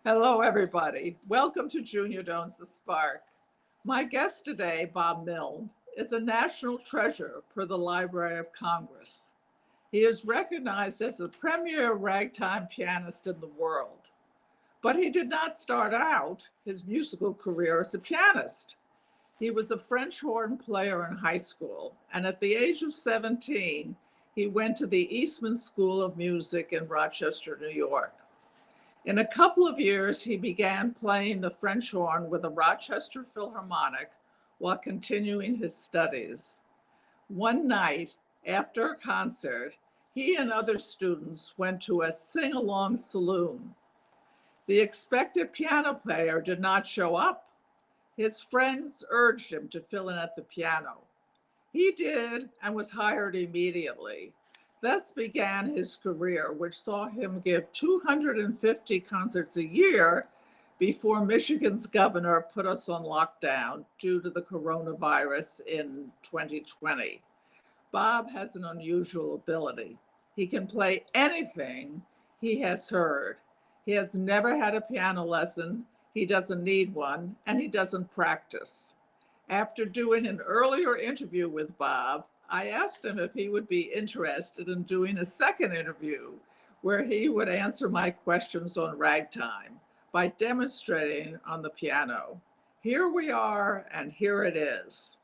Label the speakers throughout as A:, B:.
A: Hello, everybody. Welcome to Junia Doan's The Spark. My guest today, Bob Milne, is a national treasure for the Library of Congress. He is recognized as the premier ragtime pianist in the world. But he did not start out his musical career as a pianist. He was a French horn player in high school, and at the age of 17, he went to the Eastman School of Music in Rochester, New York. In a couple of years, he began playing the French horn with the Rochester Philharmonic while continuing his studies. One night, after a concert, he and other students went to a sing-along saloon. The expected piano player did not show up. His friends urged him to fill in at the piano. He did and was hired immediately. Thus began his career, which saw him give 250 concerts a year before Michigan's governor put us on lockdown due to the coronavirus in 2020. Bob has an unusual ability. He can play anything he has heard. He has never had a piano lesson, he doesn't need one, and he doesn't practice. After doing an earlier interview with Bob, I asked him if he would be interested in doing a second interview where he would answer my questions on ragtime by demonstrating on the piano. Here we are, and here it is.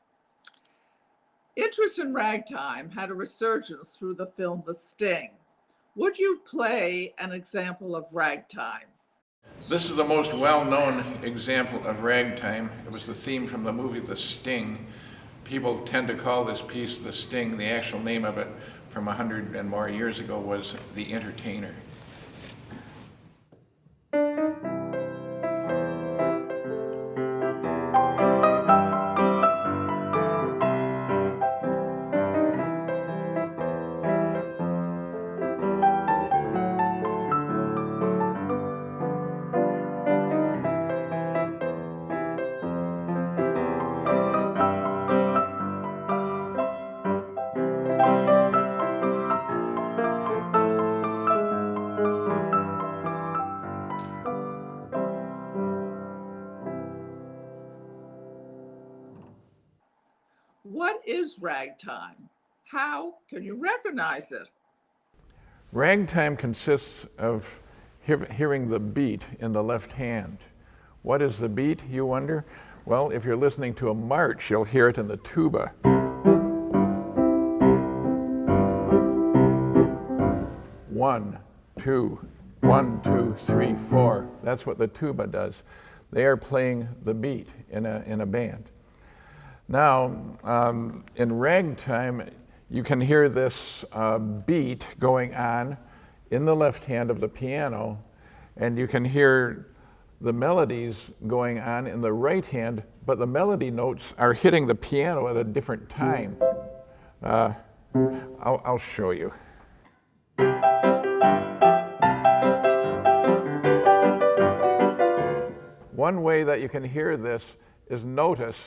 A: Interest in ragtime had a resurgence through the film The Sting. Would you play an example of ragtime?
B: This is the most well-known example of ragtime. It was the theme from the movie The Sting. People tend to call this piece The Sting. The actual name of it from 100 and more years ago was The Entertainer.
A: What is ragtime? How can you recognize it?
B: Ragtime consists of hearing the beat in the left hand. What is the beat, you wonder? Well, if you're listening to a march, you'll hear it in the tuba. 1, 2, 1, 2, 3, 4. That's what the tuba does. They are playing the beat in a band. Now, in ragtime, you can hear this beat going on in the left hand of the piano, and you can hear the melodies going on in the right hand, but the melody notes are hitting the piano at a different time. I'll show you. One way that you can hear this is notice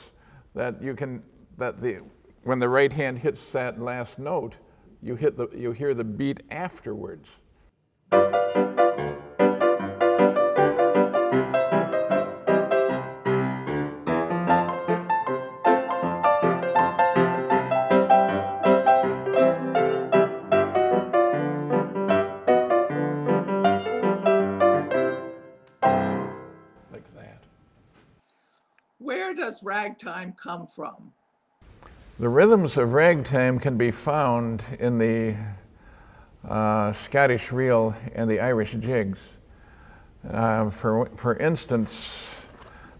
B: that when the right hand hits that last note, you hear the beat afterwards. Like that.
A: Where does ragtime come from?
B: The rhythms of ragtime can be found in the Scottish reel and the Irish jigs. For instance,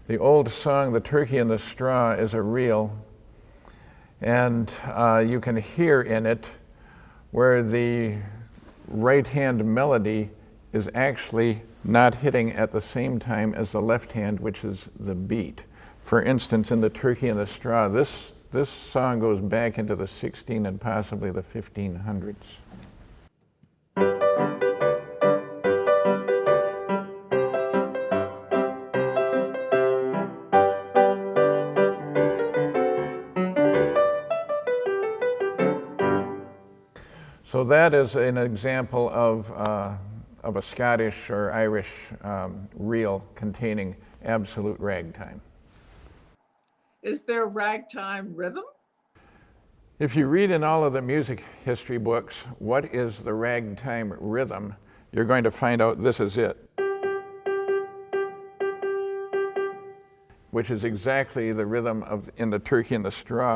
B: the old song, The Turkey and the Straw, is a reel, and you can hear in it where the right-hand melody is actually not hitting at the same time as the left hand, which is the beat. For instance, in The Turkey and the Straw, this song goes back into the 16 and possibly the 1500s. So that is an example of of a Scottish or Irish reel containing absolute ragtime.
A: Is there ragtime rhythm?
B: If you read in all of the music history books, what is the ragtime rhythm, you're going to find out this is it, which is exactly the rhythm of in the Turkey in the Straw.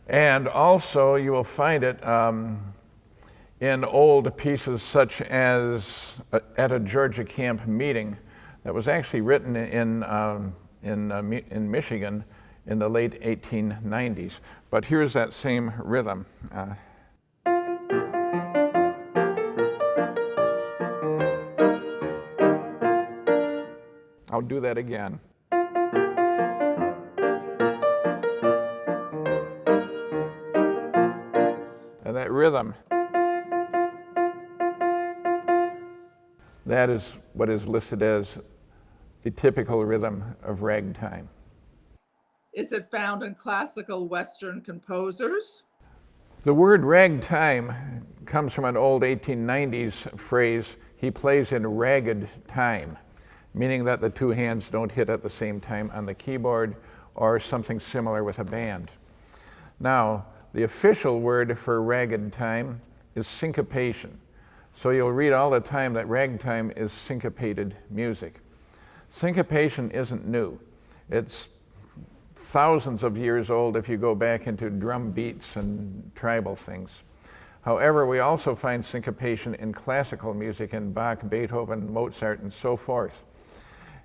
B: And also you will find it in old pieces such as at a Georgia camp meeting that was actually written in Michigan in the late 1890s. But here's that same rhythm. I'll do that again. And that rhythm, that is what is listed as the typical rhythm of ragtime.
A: Is it found in classical Western composers?
B: The word ragtime comes from an old 1890s phrase, he plays in ragged time, meaning that the two hands don't hit at the same time on the keyboard or something similar with a band. Now, the official word for ragged time is syncopation. So you'll read all the time that ragtime is syncopated music. Syncopation isn't new. It's thousands of years old if you go back into drum beats and tribal things. However, we also find syncopation in classical music in Bach, Beethoven, Mozart, and so forth.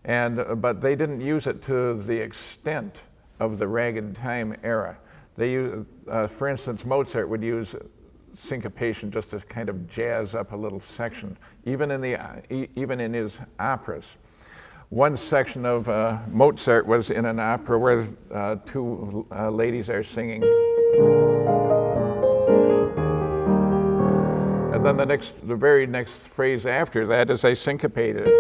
B: But they didn't use it to the extent of the ragged time era. They use, for instance, Mozart would use syncopation just to kind of jazz up a little section, even in his operas. One section of Mozart was in an opera where two ladies are singing. And then the very next phrase after that is they syncopated it.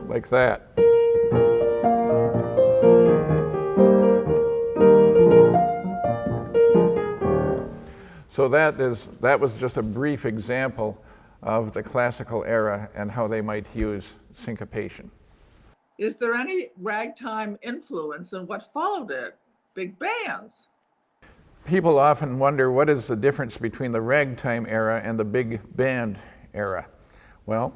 B: Like that. So that was just a brief example of the classical era and how they might use syncopation.
A: Is there any ragtime influence in what followed it? Big bands.
B: People often wonder what is the difference between the ragtime era and the big band era. Well,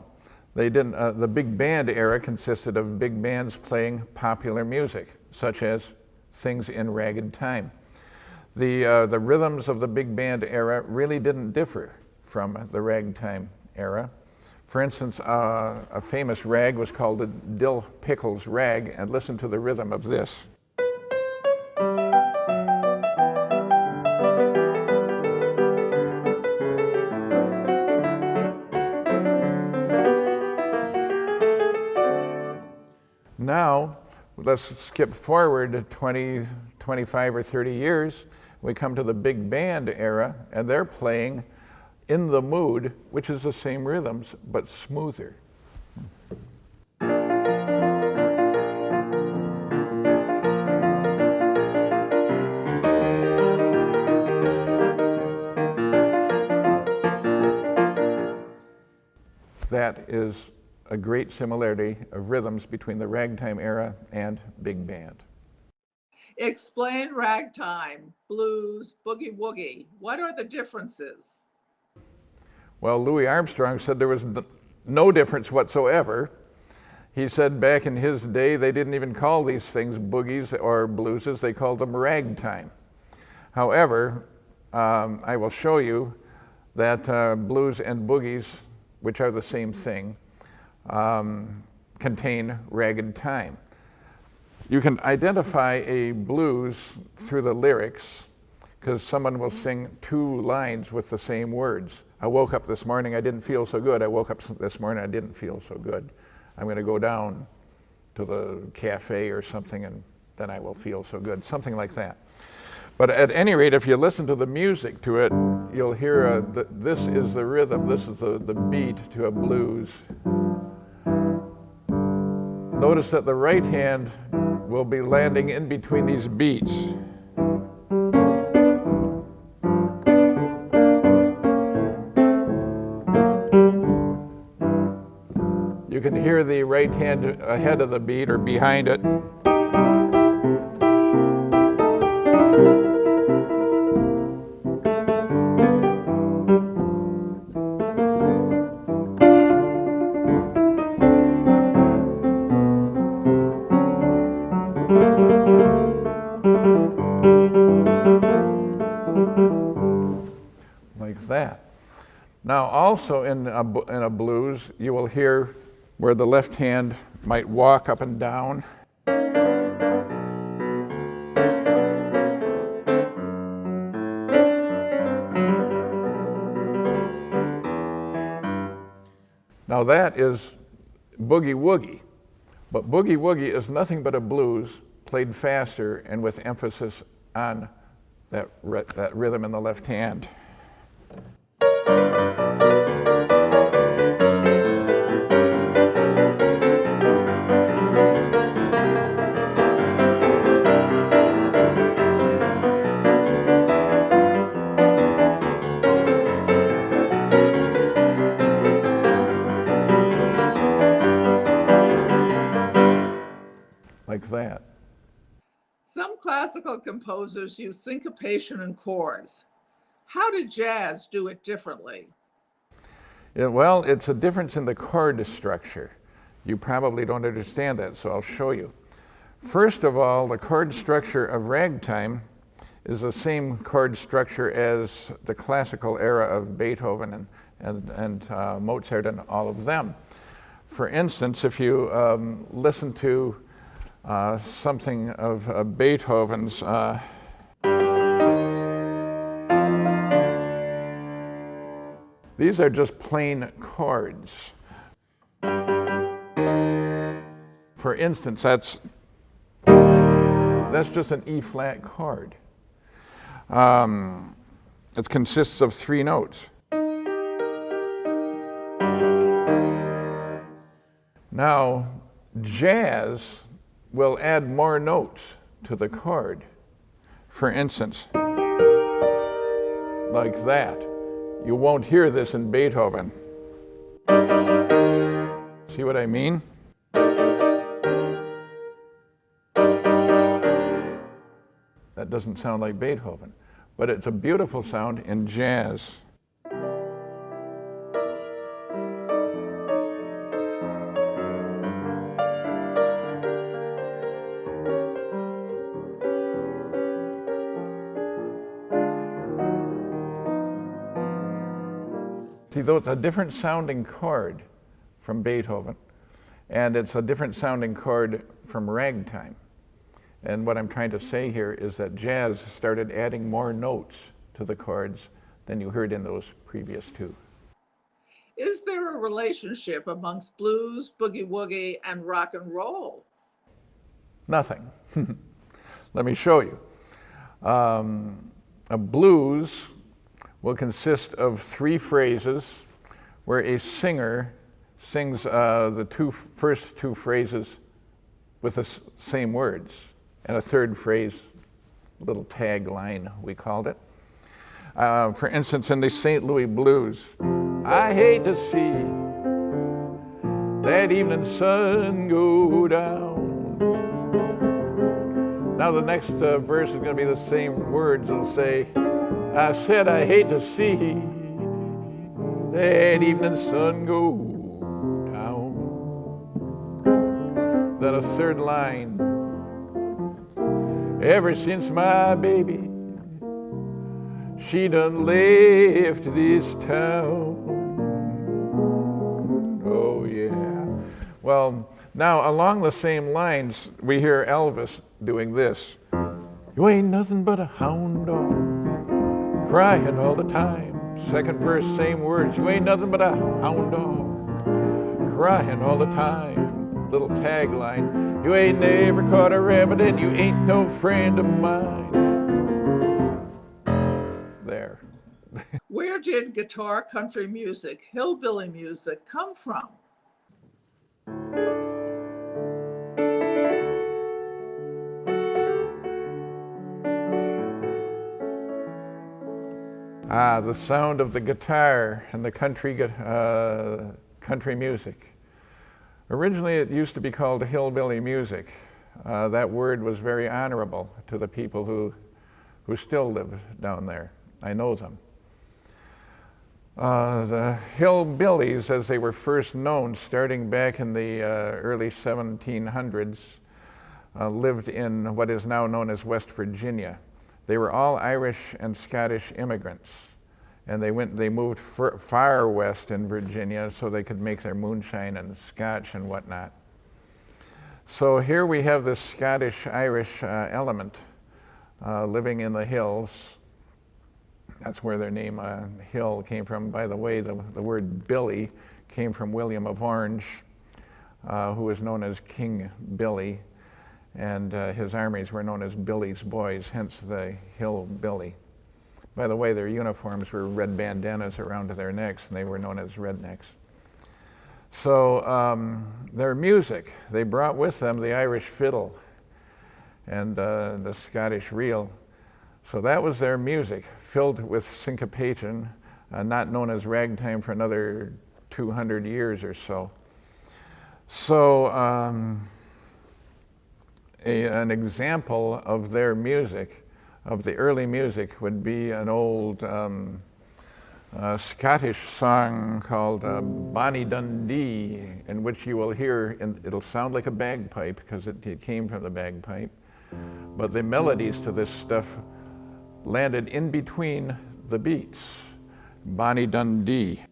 B: they didn't. The big band era consisted of big bands playing popular music, such as things in ragged time. The rhythms of the big band era really didn't differ from the ragtime era. For instance, a famous rag was called the Dill Pickles rag, and listen to the rhythm of this. Now, let's skip forward 20, 25 or 30 years. We come to the big band era, and they're playing In the Mood, which is the same rhythms, but smoother. That is a great similarity of rhythms between the ragtime era and big band.
A: Explain ragtime, blues, boogie woogie. What are the differences?
B: Well, Louis Armstrong said there was no difference whatsoever. He said back in his day, they didn't even call these things boogies or blueses, they called them ragtime. However, I will show you that blues and boogies, which are the same thing, contain ragged time. You can identify a blues through the lyrics because someone will sing two lines with the same words. I woke up this morning, I didn't feel so good. I woke up this morning, I didn't feel so good. I'm going to go down to the cafe or something and then I will feel so good, something like that. But at any rate, if you listen to the music to it, you'll hear this is the rhythm, this is the beat to a blues. Notice that the right hand will be landing in between these beats. can hear the right hand ahead of the beat or behind it. Like that. Now also in a blues, you will hear where the left hand might walk up and down. Now that is boogie woogie, but boogie woogie is nothing but a blues played faster and with emphasis on that rhythm in the left hand. Like that.
A: Some classical composers use syncopation in chords. How did jazz do it differently?
B: Well, it's a difference in the chord structure. You probably don't understand that, so I'll show you. First of all, the chord structure of ragtime is the same chord structure as the classical era of Beethoven and Mozart and all of them. For instance, if you listen to something of Beethoven's, these are just plain chords. For instance, that's just an E flat chord. It consists of 3 notes. Now, jazz will add more notes to the chord. For instance, like that. You won't hear this in Beethoven. See what I mean? That doesn't sound like Beethoven, but it's a beautiful sound in jazz. See, though it's a different sounding chord from Beethoven, and it's a different sounding chord from ragtime. And what I'm trying to say here is that jazz started adding more notes to the chords than you heard in those previous 2.
A: Is there a relationship amongst blues, boogie woogie, and rock and roll?
B: Nothing. Let me show you. A blues will consist of 3 phrases where a singer sings the first 2 phrases with the same words, and a 3rd phrase, little tagline, we called it. For instance, in the St. Louis Blues, I hate to see that evening sun go down. Now the next verse is going to be the same words. It'll say, I said I hate to see that evening sun go down. Then a 3rd line, ever since my baby, she done left this town. Oh yeah. Well, now along the same lines, we hear Elvis doing this. You ain't nothing but a hound dog, crying all the time. 2nd verse, same words. You ain't nothing but a hound dog, crying all the time. Little tagline. You ain't never caught a rabbit and you ain't no friend of mine. There.
A: Where did guitar country music, hillbilly music, come from?
B: The sound of the guitar and the country music. Originally, it used to be called hillbilly music. That word was very honorable to the people who still live down there. I know them. The hillbillies, as they were first known, starting back in the early 1700s, lived in what is now known as West Virginia. They were all Irish and Scottish immigrants, and they moved far west in Virginia so they could make their moonshine and scotch and whatnot. So here we have this Scottish-Irish element living in the hills. That's where their name Hill came from. By the way, the word Billy came from William of Orange, who was known as King Billy, and his armies were known as Billy's Boys, hence the Hillbilly. By the way, their uniforms were red bandanas around their necks, and they were known as rednecks. So their music, they brought with them the Irish fiddle and the Scottish reel. So that was their music, filled with syncopation, not known as ragtime for another 200 years or so. So an example of their music, of the early music, would be an old Scottish song called Bonnie Dundee, in which you will hear, and it'll sound like a bagpipe because it came from the bagpipe, but the melodies to this stuff landed in between the beats. Bonnie Dundee.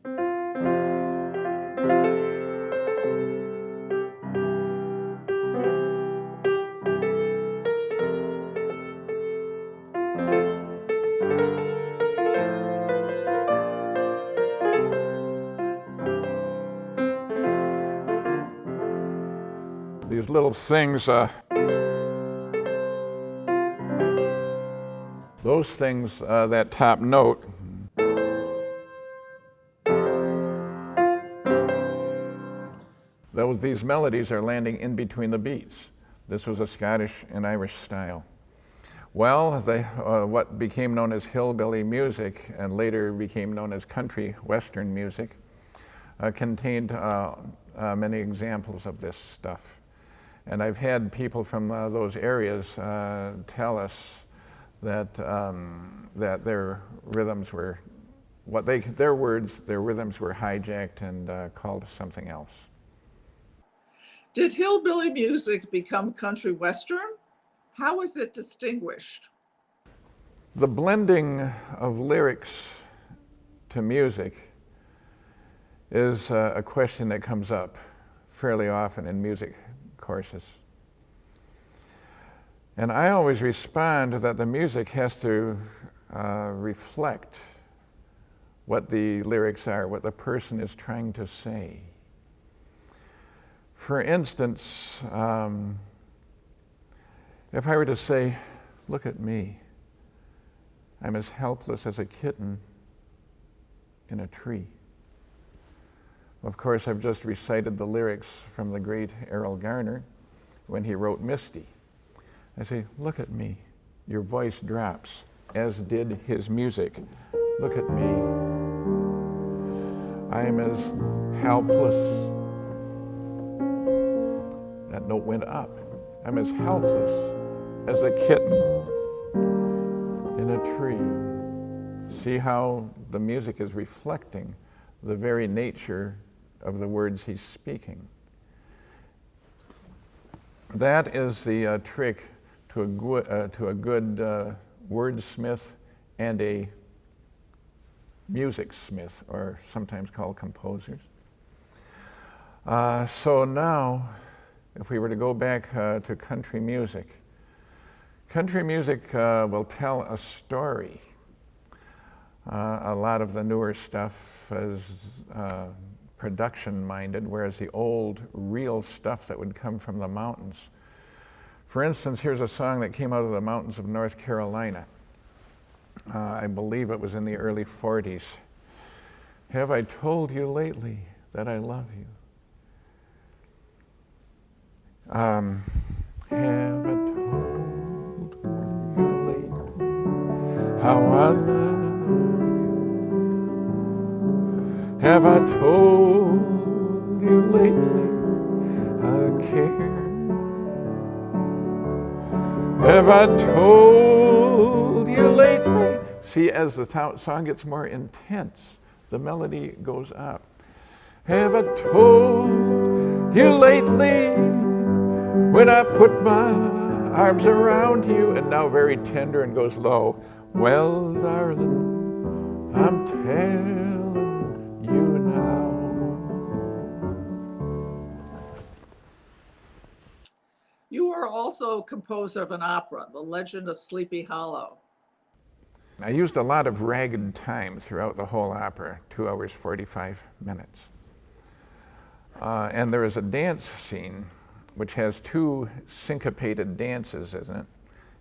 B: These little things, those things, that top note, these melodies are landing in between the beats. This was a Scottish and Irish style. Well, what became known as hillbilly music and later became known as country western music contained many examples of this stuff. And I've had people from those areas tell us that that their rhythms were, their rhythms were hijacked and called something else.
A: Did hillbilly music become country western? How is it distinguished?
B: The blending of lyrics to music is a question that comes up fairly often in music courses. And I always respond that the music has to reflect what the lyrics are, what the person is trying to say. For instance, if I were to say, look at me, I'm as helpless as a kitten in a tree. Of course, I've just recited the lyrics from the great Errol Garner when he wrote Misty. I say, look at me. Your voice drops, as did his music. Look at me. I am as helpless. That note went up. I'm as helpless as a kitten in a tree. See how the music is reflecting the very nature of the words he's speaking. That is the trick to a good wordsmith and a music smith, or sometimes called composers. So now, if we were to go back to country music will tell a story. A lot of the newer stuff is production-minded, whereas the old, real stuff that would come from the mountains. For instance, here's a song that came out of the mountains of North Carolina. I believe it was in the early 40s. Have I told you lately that I love you? Have I told you lately how I love you? Have I told you lately care. Have I told you lately? See, as the song gets more intense, the melody goes up. Have I told you lately when I put my arms around you? And now very tender and goes low. Well, darling, I'm telling you now.
A: You are also a composer of an opera, The Legend of Sleepy Hollow.
B: I used a lot of ragged time throughout the whole opera, 2 hours, 45 minutes. And there is a dance scene which has 2 syncopated dances, isn't it?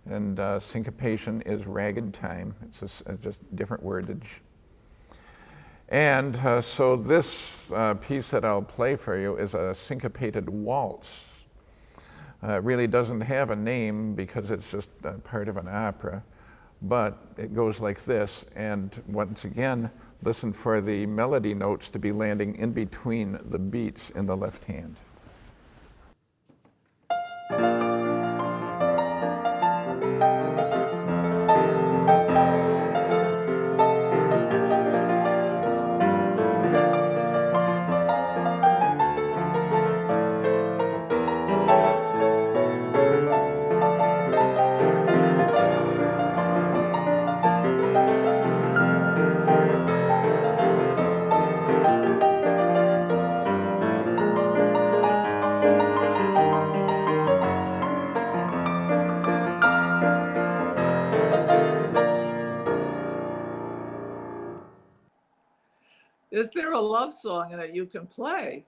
B: And syncopation is ragged time. It's just different wordage. And so this piece that I'll play for you is a syncopated waltz. It really doesn't have a name because it's just part of an opera, but it goes like this. And once again, listen for the melody notes to be landing in between the beats in the left hand.
A: Is there a love song that you can play?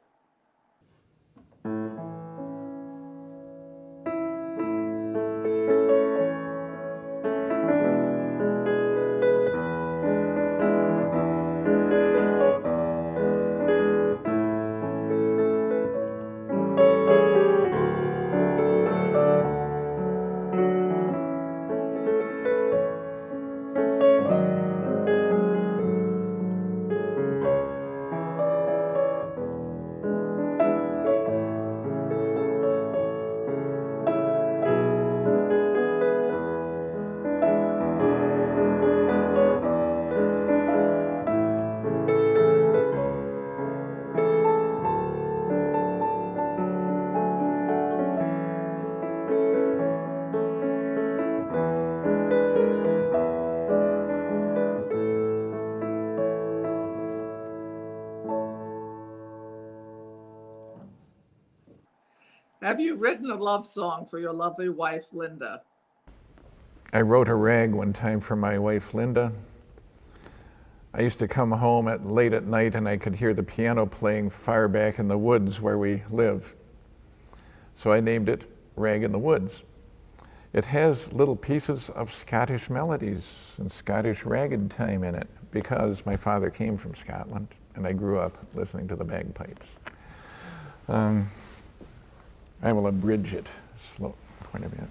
A: Have you written a love song for your lovely wife, Linda?
B: I wrote a rag one time for my wife, Linda. I used to come home late at night and I could hear the piano playing far back in the woods where we live. So I named it Rag in the Woods. It has little pieces of Scottish melodies and Scottish ragged time in it because my father came from Scotland and I grew up listening to the bagpipes. I will abridge it slow quite a bit.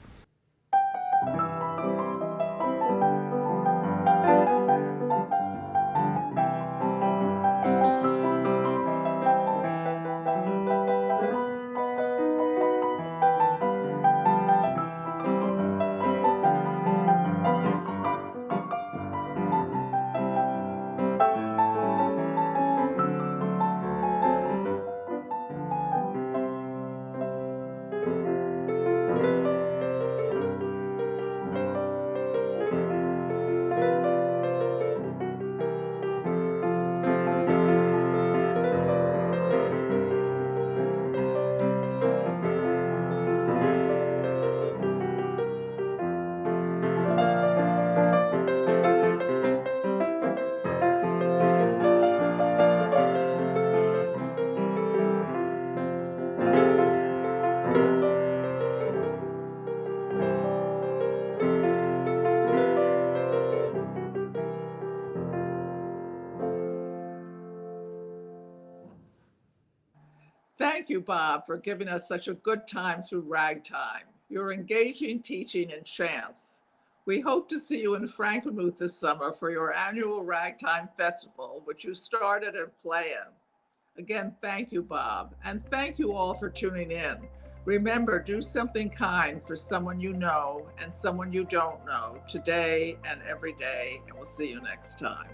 A: Thank you, Bob, for giving us such a good time through ragtime. Your engaging teaching and chants. We hope to see you in Frankenmuth this summer for your annual Ragtime Festival, which you started and play in. Again, thank you, Bob, and thank you all for tuning in. Remember, do something kind for someone you know and someone you don't know today and every day, and we'll see you next time.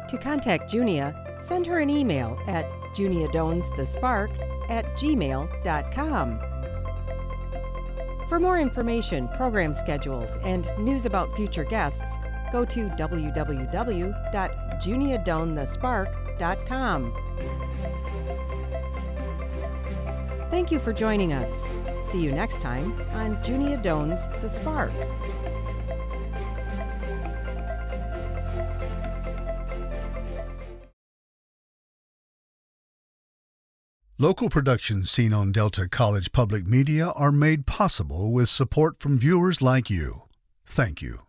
C: To contact Junia, send her an email at juniadonsthespark@gmail.com. For more information, program schedules, and news about future guests, go to www.juniadonthespark.com. Thank you for joining us. See you next time on Junia Doan's The Spark.
D: Local productions seen on Delta College Public Media are made possible with support from viewers like you. Thank you.